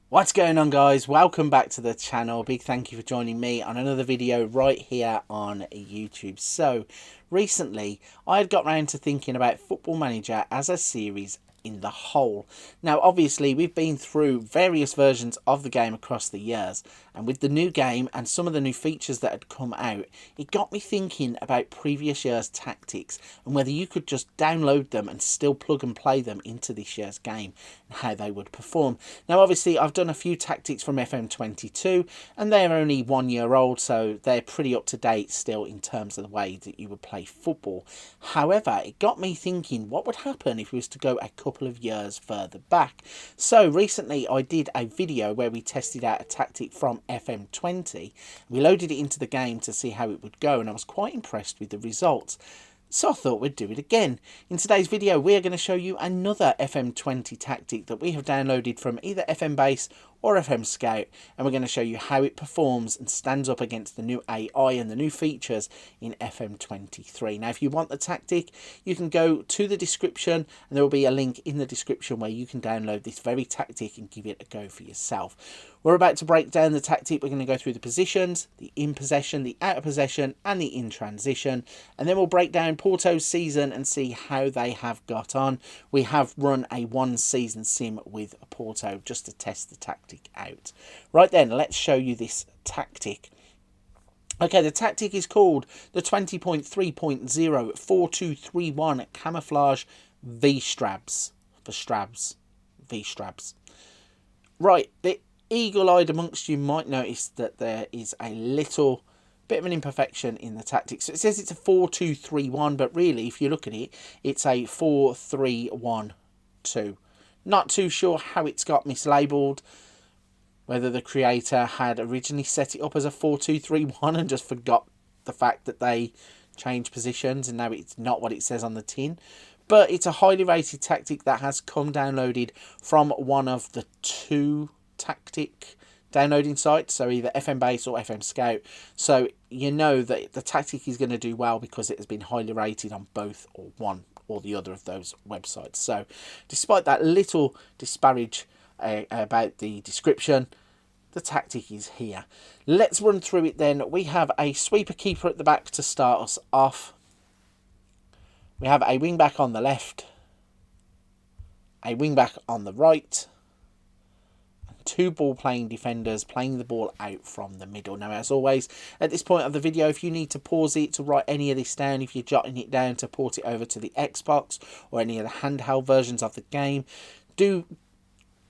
What's going on, guys? Welcome back to the channel. Big thank you for joining me on another video right here on YouTube. So recently I had got round to thinking about Football Manager as a series in the whole. Now obviously we've been through various versions of the game across the years, and with the new game and some of the new features that had come out, it got me thinking about previous year's tactics and whether you could just download them and still plug and play them into this year's game and how they would perform. Now obviously I've done a few tactics from FM22 and they're only 1 year old, so they're pretty up to date still in terms of the way that you would play football. However, it got me thinking, what would happen if we was to go a couple of years further back? So recently I did a video where we tested out a tactic from FM20. We loaded it into the game to see how it would go, and I was quite impressed with the results. So I thought we'd do it again. In today's video, we are going to show you another FM20 tactic that we have downloaded from either FM Base or FM Scout, and we're going to show you how it performs and stands up against the new AI and the new features in FM23. Now, if you want the tactic, you can go to the description, and there will be a link in the description where you can download this very tactic and give it a go for yourself. We're about to break down the tactic. We're going to go through the positions, the in possession, the out of possession, and the in transition, and then we'll break down Porto's season and see how they have got on. We have run a 1 season sim with Porto just to test the tactic out. Right then, let's show you this tactic. Okay, the tactic is called the 20.3.0 4231 Camouflage V-Strabs. For Strabs. V-Strabs. Right, the eagle-eyed amongst you might notice that there is a little bit of an imperfection in the tactic. So it says it's a 4-2-3-1, but really, if you look at it, it's a 4-3-1-2. Not too sure how it's got mislabeled, whether the creator had originally set it up as a 4-2-3-1 and just forgot the fact that they changed positions and now it's not what it says on the tin. But it's a highly rated tactic that has come downloaded from one of the 2 tactic downloading sites, so either FM Base or FM Scout. So you know that the tactic is going to do well because it has been highly rated on both or one or the other of those websites. So despite that little disparage about the description, the tactic is here. Let's run through it then. We have a sweeper keeper at the back to start us off. We have a wing back on the left, a wing back on the right, 2 ball playing defenders playing the ball out from the middle. Now, as always, at this point of the video, if you need to pause it to write any of this down, if you're jotting it down to port it over to the Xbox or any of the handheld versions of the game, do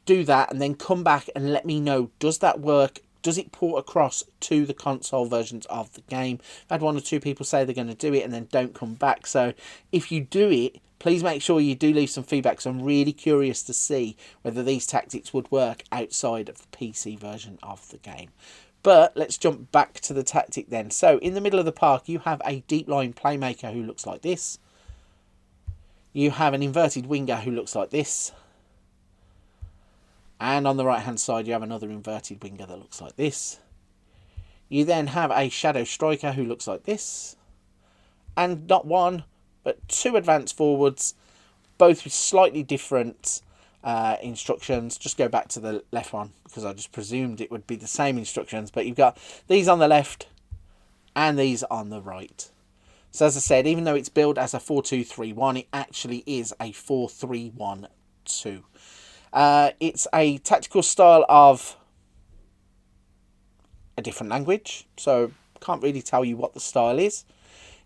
that and then come back and let me know, does that work? Does it port across to the console versions of the game? I've had 1 or 2 people say they're going to do it and then don't come back. So if you do it, please make sure you do leave some feedback, because I'm really curious to see whether these tactics would work outside of the PC version of the game. But let's jump back to the tactic then. So in the middle of the park, you have a deep line playmaker who looks like this. You have an inverted winger who looks like this. And on the right hand side, you have another inverted winger that looks like this. You then have a shadow striker who looks like this. And not 1, but 2 advanced forwards, both with slightly different instructions. Just go back to the left one because I just presumed it would be the same instructions. But you've got these on the left and these on the right. So as I said, even though it's billed as a 4-2-3-1, it actually is a 4-3-1-2. It's a tactical style of a different language, so can't really tell you what the style is.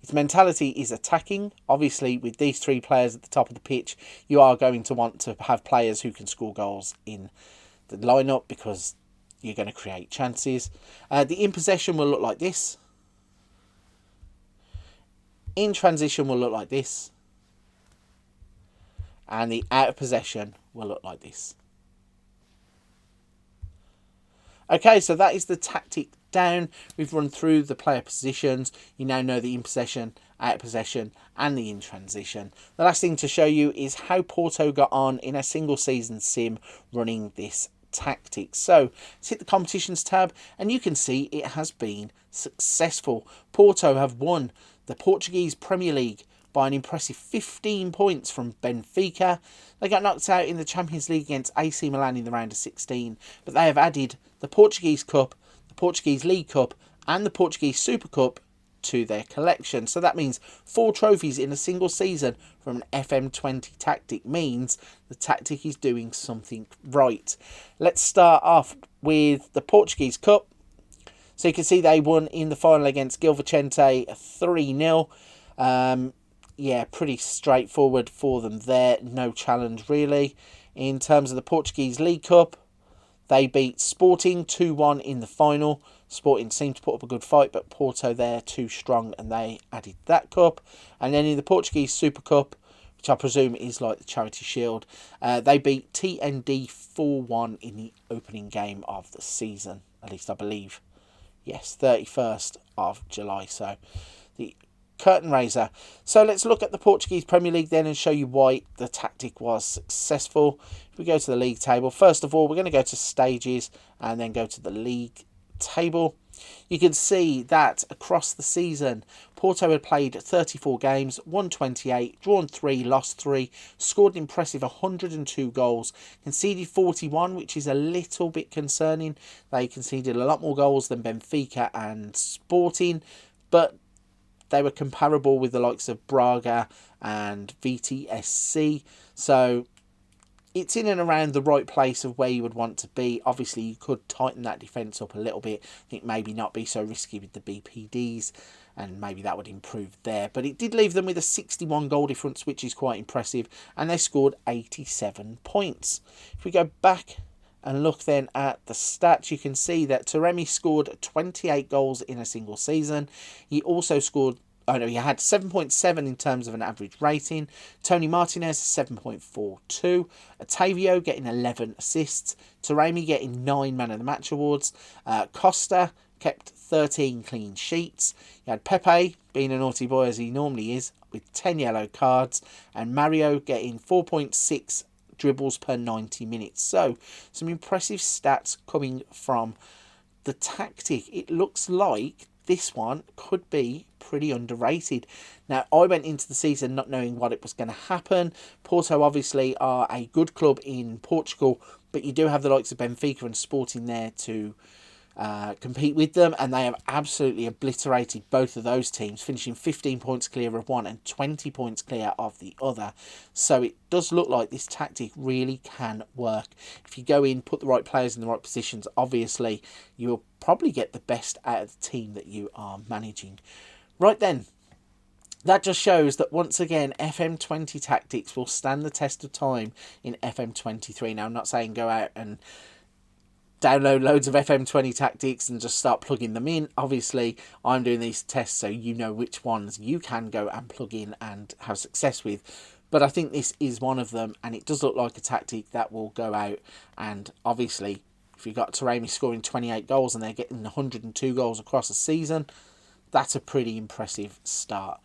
Its mentality is attacking. Obviously, with these 3 players at the top of the pitch, you are going to want to have players who can score goals in the lineup because you're going to create chances. The in possession will look like this. In transition will look like this. And the out of possession will look like this. Okay, so that is the tactic down. We've run through the player positions. You now know the in possession, out of possession, and the in transition. The last thing to show you is how Porto got on in a single season sim running this tactic. So let's hit the competitions tab, and you can see it has been successful. Porto have won the Portuguese Premier League by an impressive 15 points from Benfica. They got knocked out in the Champions League against AC Milan in the round of 16, but they have added the Portuguese Cup, the Portuguese League Cup and the Portuguese Super Cup to their collection. So that means 4 trophies in a single season from an FM20 tactic means the tactic is doing something right. Let's start off with the Portuguese Cup. So you can see they won in the final against Gil Vicente 3-0. Yeah, pretty straightforward for them there. No challenge really. In terms of the Portuguese League Cup, they beat Sporting 2-1 in the final. Sporting seemed to put up a good fight, but Porto there too strong and they added that cup. And then in the Portuguese Super Cup, which I presume is like the Charity Shield, they beat TND 4-1 in the opening game of the season. At least I believe. Yes, 31st of July. So the curtain raiser. So let's look at the Portuguese Premier League then and show you why the tactic was successful. If we go to the league table, first of all, we're going to go to stages and then go to the league table. You can see that across the season, Porto had played 34 games, won 28, drawn 3, lost 3, scored an impressive 102 goals, conceded 41, which is a little bit concerning. They conceded a lot more goals than Benfica and Sporting, but they were comparable with the likes of Braga and VTSC. So it's in and around the right place of where you would want to be. Obviously, you could tighten that defence up a little bit. I think maybe not be so risky with the BPDs, and maybe that would improve there. But it did leave them with a 61 goal difference, which is quite impressive, and they scored 87 points. If we go back and look then at the stats, you can see that Taremi scored 28 goals in a single season. He also scored, he had 7.7 in terms of an average rating. Tony Martinez 7.42. Otavio getting 11 assists. Taremi getting 9 Man of the Match awards. Costa kept 13 clean sheets. You had Pepe being a naughty boy as he normally is with 10 yellow cards. And Mario getting 4.6 dribbles per 90 minutes. So some impressive stats coming from the tactic. It looks like this one could be pretty underrated. Now, I went into the season not knowing what it was going to happen. Porto obviously are a good club in Portugal, but you do have the likes of Benfica and Sporting there to compete with them, and they have absolutely obliterated both of those teams, finishing 15 points clear of one and 20 points clear of the other. So it does look like this tactic really can work. If you go in, put the right players in the right positions, obviously you'll probably get the best out of the team that you are managing. Right then, that just shows that once again FM20 tactics will stand the test of time in FM23. Now, I'm not saying go out and download loads of FM20 tactics and just start plugging them in. Obviously, I'm doing these tests so you know which ones you can go and plug in and have success with. But I think this is one of them, and it does look like a tactic that will go out. And obviously, if you've got Taremi scoring 28 goals and they're getting 102 goals across a season, that's a pretty impressive start.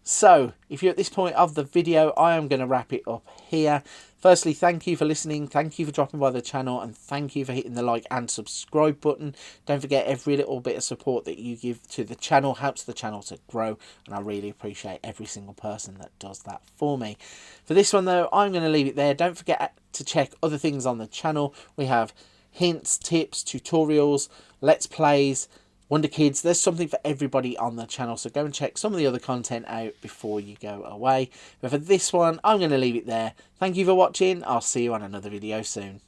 So, if you're at this point of the video, I am going to wrap it up here. Firstly, thank you for listening, thank you for dropping by the channel, and thank you for hitting the like and subscribe button. Don't forget, every little bit of support that you give to the channel helps the channel to grow, and I really appreciate every single person that does that for me. For this one though, I'm going to leave it there. Don't forget to check other things on the channel. We have hints, tips, tutorials, let's plays, Wonder Kids. There's something for everybody on the channel, so go and check some of the other content out before you go away. But for this one, I'm going to leave it there. Thank you for watching. I'll see you on another video soon.